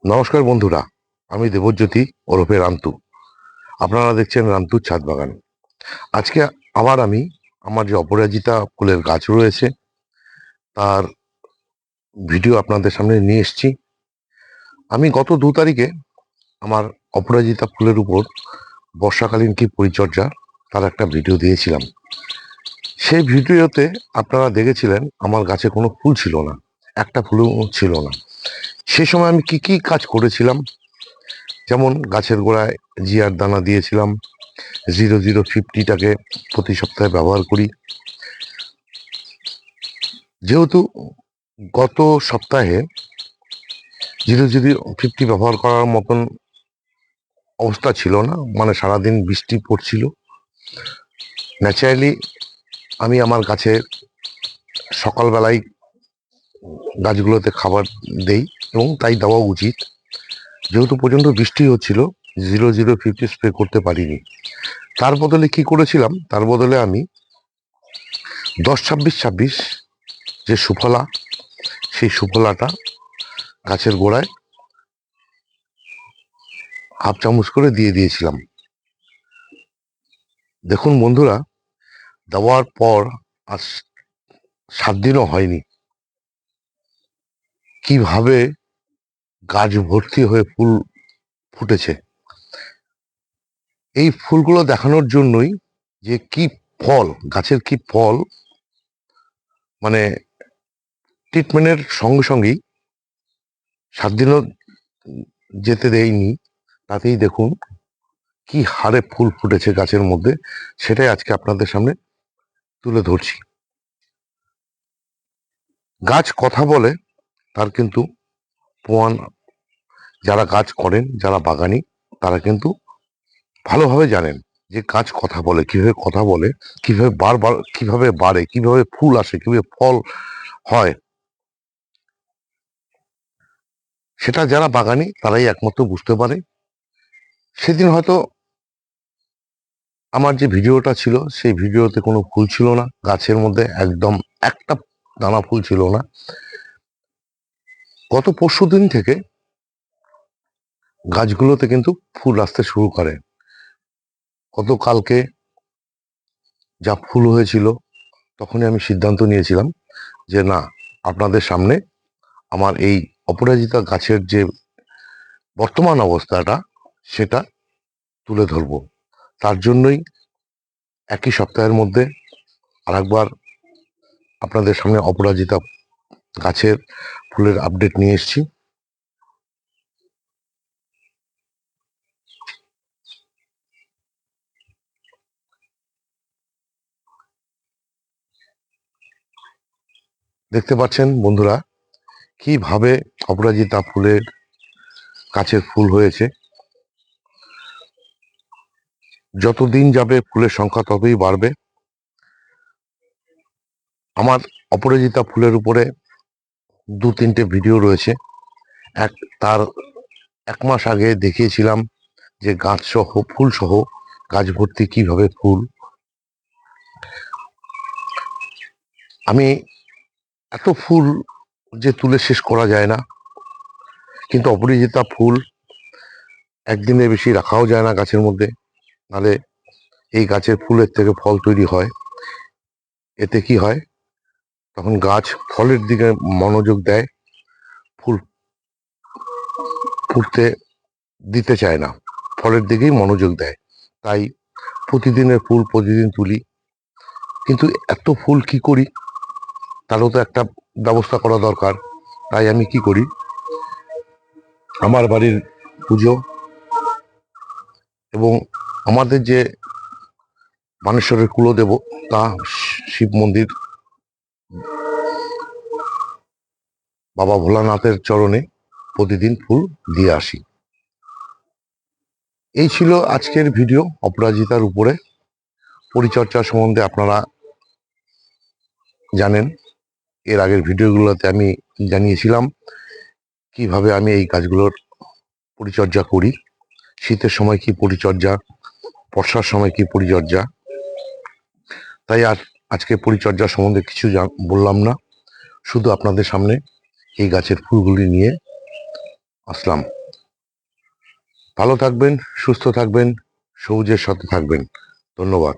নমস্কার বন্ধুরা, আমি দেবজ্যোতি ওরফে রান্তু। আপনারা দেখছেন রান্তুর ছাদ বাগান। আজকে আবার আমি আমার যে অপরাজিতা ফুলের গাছ রয়েছে তার ভিডিও আপনাদের সামনে নিয়ে এসেছি। আমি গত 2 তারিখে আমার অপরাজিতা ফুলের উপর বর্ষাকালীন কি পরিচর্যা তার একটা ভিডিও দিয়েছিলাম। সেই ভিডিওতে আপনারা দেখেছিলেন আমার গাছে কোনো ফুল ছিল না, একটা ফুলও ছিল না। সে সময় আমি কি কি কাজ করেছিলাম, যেমন গাছের গোড়ায় জিয়ার দানা দিয়েছিলাম, 0050টাকে প্রতি সপ্তাহে ব্যবহার করি। যেহেতু গত সপ্তাহে 0050 ব্যবহার করার মতন অবস্থা ছিল না, মানে সারাদিন বৃষ্টি পড়ছিল। ন্যাচারালি আমি আমার গাছে সকালবেলায় গাছগুলোতে খাবার দেই এবং তাই দেওয়া উচিত। যেহেতু প্রচণ্ড বৃষ্টি হচ্ছিল, 0050 স্প্রে করতে পারিনি। তার বদলে কি করেছিলাম, তার বদলে আমি 10-26-26 যে সুফলা, সেই সুফলাটা গাছের গোড়ায় হাফ চামচ করে দিয়ে দিয়েছিলাম। দেখুন বন্ধুরা, দেওয়ার পর আর 7 দিনও হয়নি, কিভাবে গাছ ভর্তি হয়ে ফুল ফুটেছে। এই ফুলগুলো দেখানোর জন্যই যে কি ফল, গাছের কি ফল, মানে ট্রিটমেন্টের সঙ্গে সঙ্গেই 7 দিনও যেতে দেয়নি, তাতেই দেখুন কি হারে ফুল ফুটেছে গাছের মধ্যে। সেটাই আজকে আপনাদের সামনে তুলে ধরছি। গাছ কথা বলে, তার কিন্তু প্রমাণ যারা গাছ করেন, যারা বাগানি, তারা কিন্তু ভালোভাবে জানেন যে গাছ কথা বলে, কিভাবে কথা বলে, কিভাবে বারবার, কিভাবে বাড়ে, কিভাবে ফুল আসে, কিভাবে ফল হয়। সেটা যারা বাগানি তারাই একমাত্র বুঝতে পারে। সেদিন হয়তো আমার যে ভিডিওটা ছিল, সেই ভিডিওতে কোনো ফুল ছিল না গাছের মধ্যে, একদম একটা দানা ফুল ছিল না। গত পরশুদিন থেকে গাছগুলোতে কিন্তু ফুল আসতে শুরু করে। গতকালকে যা ফুল হয়েছিল, তখনই আমি সিদ্ধান্ত নিয়েছিলাম যে না, আপনাদের সামনে আমার এই অপরাজিতা গাছের যে বর্তমান অবস্থাটা, সেটা তুলে ধরবো। তার জন্যই একই সপ্তাহের মধ্যে আরেকবার আপনাদের সামনে অপরাজিতা গাছের ফুলের আপডেট নিয়ে এসেছি। দেখতে পাচ্ছেন বন্ধুরা, কিভাবে অপরাজিতা ফুলের গাছের ফুল হয়েছে। যত দিন যাবে ফুলের সংখ্যা ততই বাড়বে। আমার অপরাজিতা ফুলের উপরে 2-3টে ভিডিও রয়েছে। তার 1 মাস আগে দেখিয়েছিলাম যে গাছ সহ, ফুল সহ গাছ ভর্তি কিভাবে ফুল। আমি এত ফুল যে তুলে শেষ করা যায় না, কিন্তু অপরাজিতা ফুল একদিনের বেশি রাখাও যায় না গাছের মধ্যে, নাহলে এই গাছের ফুলের থেকে ফল তৈরি হয়। এতে কি হয়, তখন গাছ ফলের দিকে মনোযোগ দেয়, ফুল ফুটতে দিতে চায় না, ফলের দিকেই মনোযোগ দেয়। তাই প্রতিদিনের ফুল প্রতিদিন তুলি, কিন্তু এত ফুল কি করি, তারও তো একটা ব্যবস্থা করা দরকার। তাই আমি কি করি, আমার বাড়ির পুজো এবং আমাদের যে মানেশ্বরের কুলদেবতা শিব মন্দির, বাবা ভোলানাথের চরণে প্রতিদিন ফুল দিয়ে আসি। এই ছিল আজকের ভিডিও অপরাজিতার উপরে। পরিচর্যা সম্বন্ধে আপনারা জানেন, এর আগের ভিডিওগুলোতে আমি জানিয়েছিলাম কিভাবে আমি এই গাছগুলোর পরিচর্যা করি। শীতের সময় কি পরিচর্যা, বর্ষার সময় কি পরিচর্যা। তাই আর আজকে পরিচর্যা সম্বন্ধে কিছু বললাম না, শুধু আপনাদের সামনে এই গাছের ফুলগুলি নিয়ে আসলাম। ভালো থাকবেন, সুস্থ থাকবেন, সবুজের সাথে থাকবেন। ধন্যবাদ।